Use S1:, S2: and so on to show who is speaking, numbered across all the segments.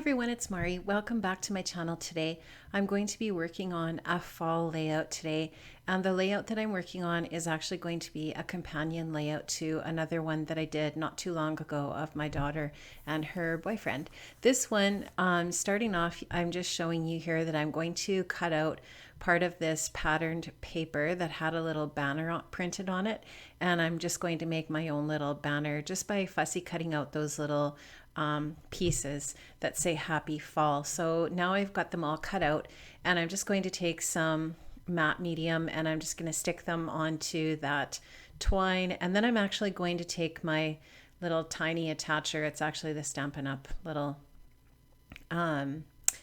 S1: everyone, it's Mari. Welcome back to my channel today. I'm going to be working on a fall layout today, and the layout that I'm working on is actually going to be a companion layout to another one that I did not too long ago of my daughter and her boyfriend. This one, starting off, I'm just showing you here that I'm going to cut out part of this patterned paper that had a little banner printed on it, and I'm just going to make my own little banner just by fussy cutting out those little pieces that say happy fall. So now I've got them all cut out, and I'm just going to take some matte medium and I'm just going to stick them onto that twine, and then I'm actually going to take my little tiny attacher. It's actually the Stampin' Up! Little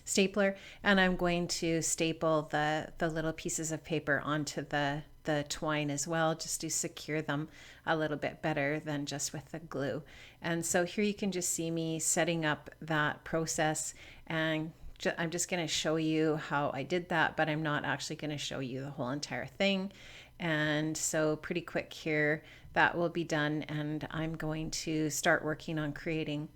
S1: stapler, and I'm going to staple the little pieces of paper onto the twine as well, just to secure them a little bit better than just with the glue. And so here you can just see me setting up that process, and I'm just going to show you how I did that, but I'm not actually going to show you the whole entire thing. And so pretty quick here, that will be done, and I'm going to start working on creating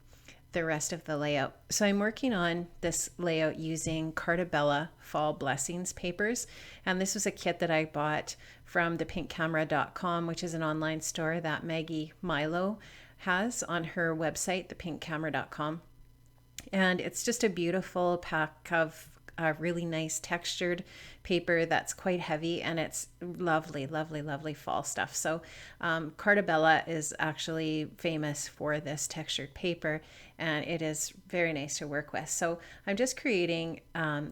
S1: the rest of the layout. So I'm working on this layout using Carta Belling Fall Blessings papers, and this was a kit that I bought from thepinkcamera.com, which is an online store that Maggiemylow has on her website, thepinkcamera.com. And it's just a beautiful pack of really nice textured paper that's quite heavy, and it's lovely, lovely, lovely fall stuff. So Carta Belling is actually famous for this textured paper, and it is very nice to work with. So I'm just creating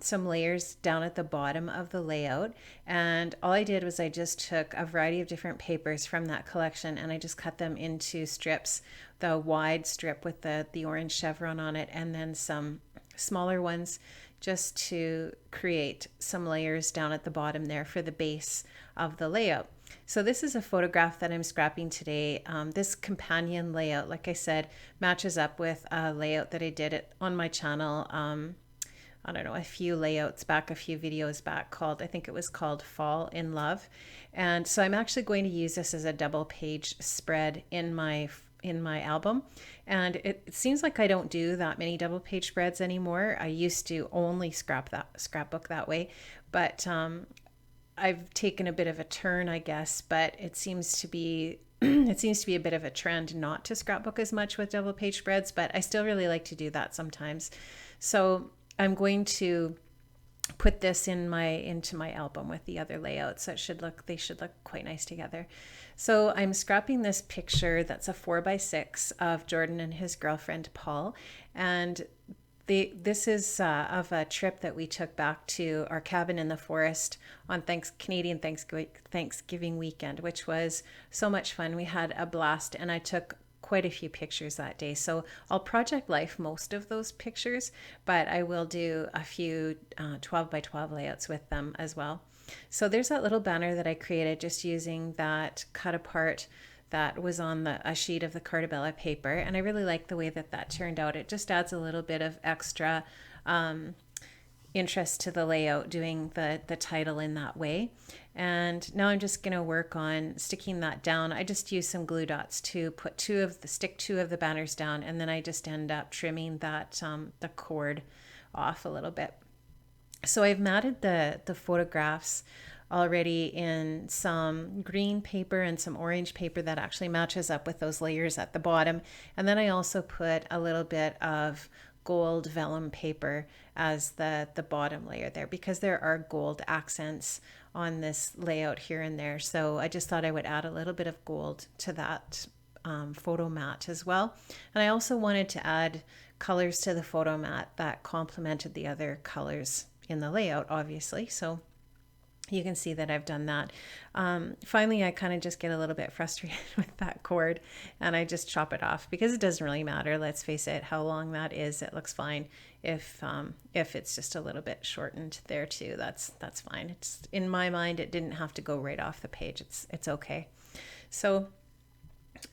S1: some layers down at the bottom of the layout, and all I did was I just took a variety of different papers from that collection and I just cut them into strips, the wide strip with the orange chevron on it, and then some smaller ones just to create some layers down at the bottom there for the base of the layout. So this is a photograph that I'm scrapping today. This companion layout, like I said, matches up with a layout that I did on my channel. I don't know, a few layouts back, a few videos back, I think it was called Fall in Love. And so I'm actually going to use this as a double page spread in my album, and it seems like I don't do that many double page spreads anymore. I used to only scrapbook that way, but I've taken a bit of a turn, I guess, but it seems to be a bit of a trend not to scrapbook as much with double page spreads, but I still really like to do that sometimes. So I'm going to put this into my album with the other layouts. So they should look quite nice together. So I'm scrapping this picture that's a 4x6 of Jordan and his girlfriend Paul, and this is of a trip that we took back to our cabin in the forest on Canadian Thanksgiving weekend, which was so much fun. We had a blast, and I took quite a few pictures that day. So I'll project life most of those pictures, but I will do a few 12x12 layouts with them as well. So there's that little banner that I created just using that cut apart that was on a sheet of the Carta Belling paper, and I really like the way that turned out. It just adds a little bit of extra interest to the layout, doing the title in that way. And now I'm just going to work on sticking that down. I just use some glue dots to stick two of the banners down, and then I just end up trimming that the cord off a little bit. So I've matted the photographs already in some green paper and some orange paper that actually matches up with those layers at the bottom. And then I also put a little bit of gold vellum paper as the bottom layer there, because there are gold accents on this layout here and there. So I just thought I would add a little bit of gold to that photo mat as well. And I also wanted to add colors to the photo mat that complemented the other colors in the layout, obviously. So you can see that I've done that. Finally, I kind of just get a little bit frustrated with that cord, and I just chop it off, because it doesn't really matter. Let's face it, how long that is, it looks fine. If it's just a little bit shortened there too, that's fine. It's, in my mind, it didn't have to go right off the page. It's okay. So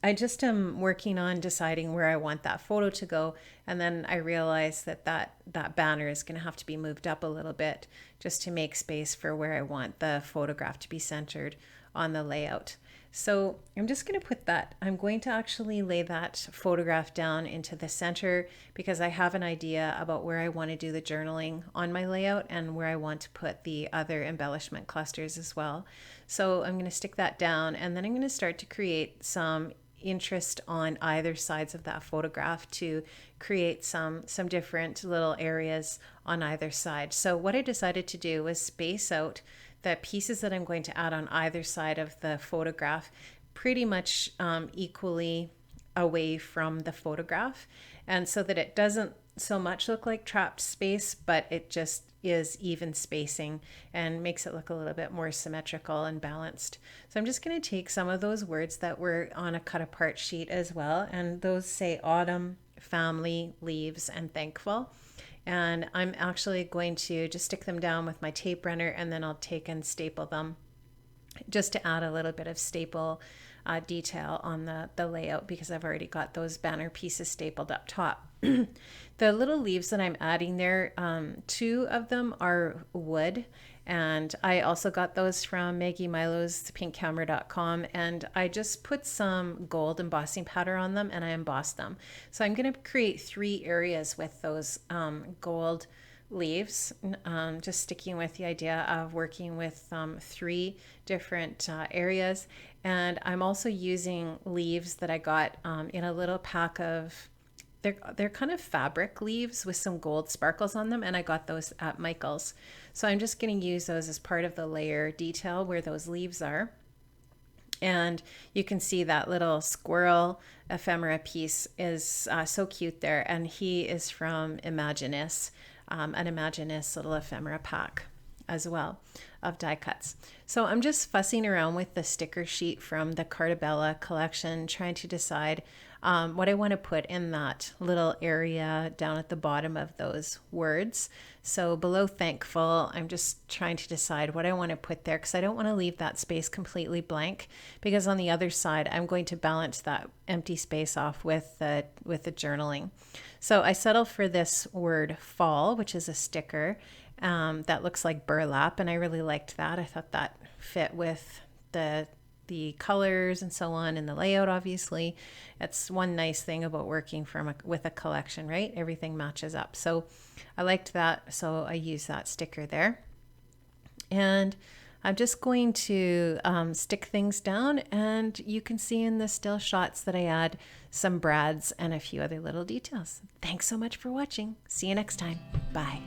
S1: I just am working on deciding where I want that photo to go, and then I realized that banner is going to have to be moved up a little bit just to make space for where I want the photograph to be centered on the layout. So I'm just going to put that, I'm going to actually lay that photograph down into the center because I have an idea about where I want to do the journaling on my layout and where I want to put the other embellishment clusters as well. So I'm going to stick that down, and then I'm going to start to create some interest on either sides of that photograph to create some different little areas on either side. So what I decided to do was space out the pieces that I'm going to add on either side of the photograph pretty much equally away from the photograph, and so that it doesn't so much look like trapped space, but it just is even spacing and makes it look a little bit more symmetrical and balanced. So I'm just going to take some of those words that were on a cut apart sheet as well, and those say autumn, family, leaves, and thankful. And I'm actually going to just stick them down with my tape runner, and then I'll take and staple them just to add a little bit of staple detail on the layout, because I've already got those banner pieces stapled up top. The little leaves that I'm adding there, 2 of them are wood, and I also got those from Maggiemylow's pinkhammer.com, and I just put some gold embossing powder on them and I embossed them. So I'm going to create 3 areas with those gold leaves, just sticking with the idea of working with 3 different areas. And I'm also using leaves that I got in a little pack of, they're kind of fabric leaves with some gold sparkles on them, and I got those at Michael's. So I'm just going to use those as part of the layer detail where those leaves are. And you can see that little squirrel ephemera piece is so cute there, and he is from Imaginisce, an Imaginisce little ephemera pack as well of die cuts. So I'm just fussing around with the sticker sheet from the Carta Belling collection, trying to decide what I want to put in that little area down at the bottom of those words. So below thankful, I'm just trying to decide what I want to put there, because I don't want to leave that space completely blank, because on the other side I'm going to balance that empty space off with the journaling. So I settled for this word fall, which is a sticker that looks like burlap, and I really liked that. I thought that fit with the colors and so on, and the layout. Obviously, that's one nice thing about working with a collection, right? Everything matches up. So I liked that, so I used that sticker there. And I'm just going to stick things down, and you can see in the still shots that I add some brads and a few other little details. Thanks so much for watching. See you next time. Bye.